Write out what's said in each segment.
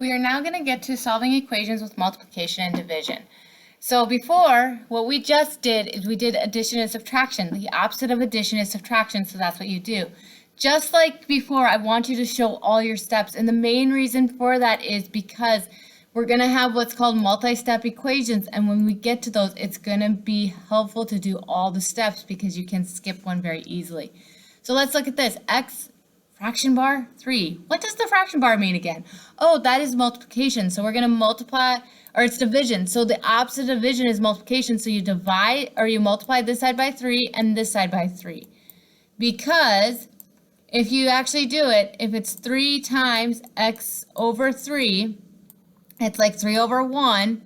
We are now going to get to solving equations with multiplication and division. So before, what we just did is we did addition and subtraction. The opposite of addition is subtraction, so that's what you do. Just like before, I want you to show all your steps, and the main reason for that is because we're going to have what's called multi-step equations, and when we get to those, it's going to be helpful to do all the steps because you can skip one very easily. So let's look at this. X fraction bar 3. What does the fraction bar mean again? Oh, that is multiplication. So we're going to multiply, or it's division. So the opposite of division is multiplication. So you divide, or you multiply this side by 3 and this side by 3. Because if you actually do it, if it's 3 times x over 3, it's like 3 over 1,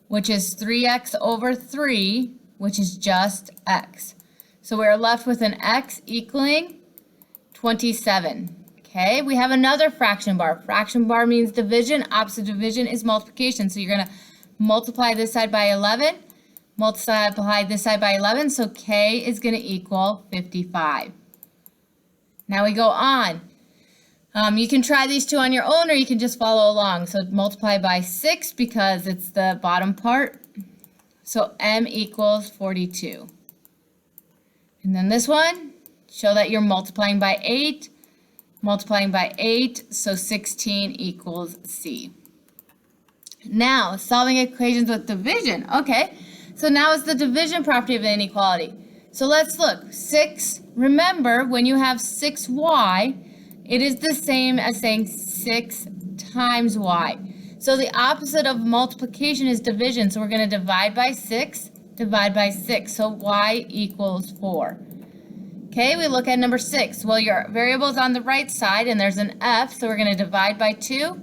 which is 3x over 3, which is just x. So we're left with an x equaling 27. Okay, we have another fraction bar. Fraction bar means division. Opposite division is multiplication. So you're going to multiply this side by 11, multiply this side by 11. So k is going to equal 55. Now we go on. You can try these two on your own, or you can just follow along. So multiply by 6 because it's the bottom part. So m equals 42. And then this one, show that you're multiplying by 8. Multiplying by 8, so 16 equals c. Now, solving equations with division. Okay, so now it's the division property of an inequality. So let's look. 6, remember, when you have 6y, it is the same as saying 6 times y. So the opposite of multiplication is division. So we're going to divide by 6, divide by 6. So y equals 4. Okay, we look at number 6. Well, your variable is on the right side, and there's an f, so we're going to divide by 2,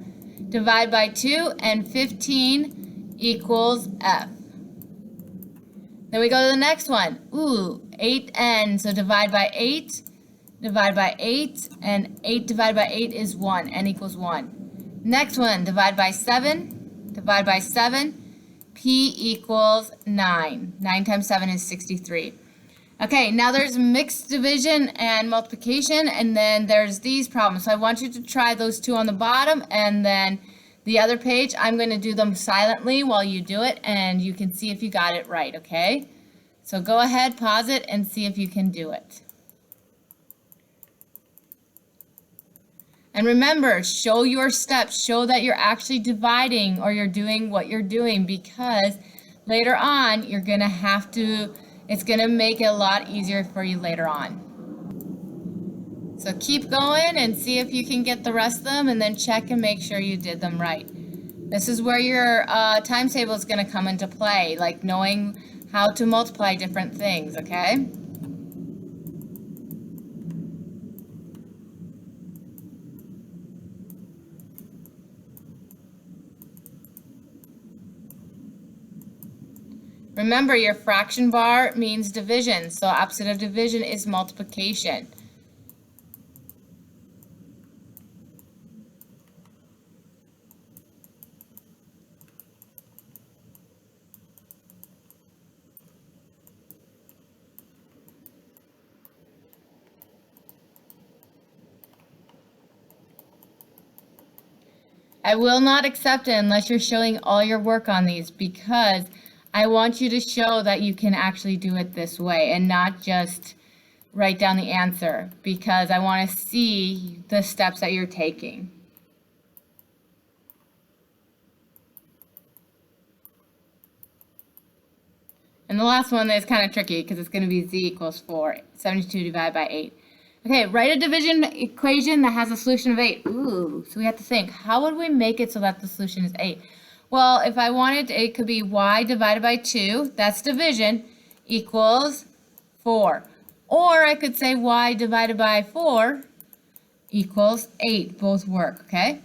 and 15 equals f. Then we go to the next one. 8n, so divide by 8, and 8 divided by 8 is 1, n equals 1. Next one, divide by 7, p equals 9. 9 times 7 is 63. Okay, now there's mixed division and multiplication, and then there's these problems. So I want you to try those two on the bottom, and then the other page, I'm going to do them silently while you do it, and you can see if you got it right, okay? So go ahead, pause it, and see if you can do it. And remember, show your steps. Show that you're actually dividing or you're doing what you're doing, because later on, you're going to have to, it's going to make it a lot easier for you later on. So keep going and see if you can get the rest of them, and then check and make sure you did them right. This is where your times table is going to come into play, like knowing how to multiply different things, okay? Remember, your fraction bar means division, so opposite of division is multiplication. I will not accept it unless you're showing all your work on these, because I want you to show that you can actually do it this way and not just write down the answer, because I want to see the steps that you're taking. And the last one is kind of tricky because it's going to be z equals 4, 72 divided by 8. Okay, write a division equation that has a solution of 8. Ooh, so we have to think, how would we make it so that the solution is 8? Well, if I wanted, it could be y divided by 2, that's division, equals 4. Or I could say y divided by 4 equals 8. Both work, okay?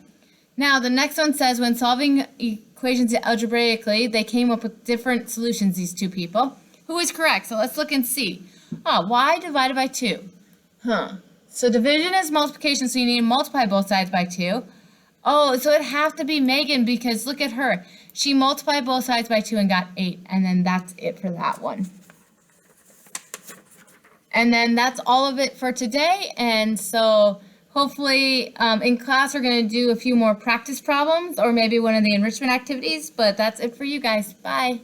Now, the next one says when solving equations algebraically, they came up with different solutions, these two people. Who is correct? So let's look and see. Y divided by 2. So division is multiplication, so you need to multiply both sides by 2. Oh, so it'd have to be Megan, because look at her. She multiplied both sides by 2 and got 8, and then that's it for that one. And then that's all of it for today, and so Hopefully, in class, we're going to do a few more practice problems or maybe one of the enrichment activities, but that's it for you guys. Bye.